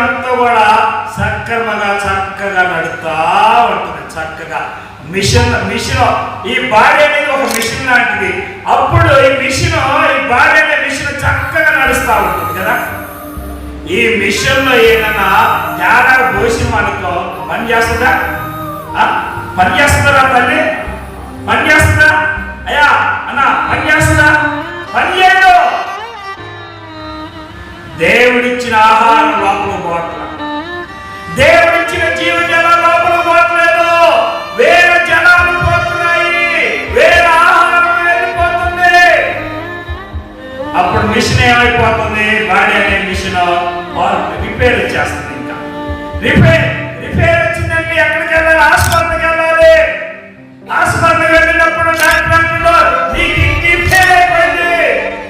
అంతా కూడా చక్కగా నడుపుతా ఉంటుంది. చక్కగా మిషన్ ఈ బాడీ అనేది ఒక మిషన్ లాంటిది. అప్పుడు ఈ బాడీ అనే మిషన్ చక్కగా నడుస్తూ ఉంటుంది కదా. ఈ మిషన్లో ఏదైనా తేడా పోసిన అనుకో పని చేస్తుందా? పని చేస్తుందా తల్లి? పని చేస్తుందా? అయ్యా అన్న పని చేస్తుందా? పని చేయదు. దేవుడిచ్చిన ఆహారం లోపల పోట్ల, దేవుడిచ్చిన జీవజలం లోపల పోట్లేదు. వేరే జలాలు పోతున్నాయి, వేరే ఆహారం వెళ్ళిపోతుంది. అప్పుడు మిషన్ ఏమైపోతుంది? బాడీ అనే మిషన్ రిపేర్ వచ్చేస్తుంది. ఇంకా రిపేర్ వచ్చిందండి. ఎక్కడికి వెళ్ళాలి? హాస్పిటల్కి వెళ్ళాలి. హాస్పిటల్కి వెళ్ళినప్పుడు డాక్టర్ అంటున్నారు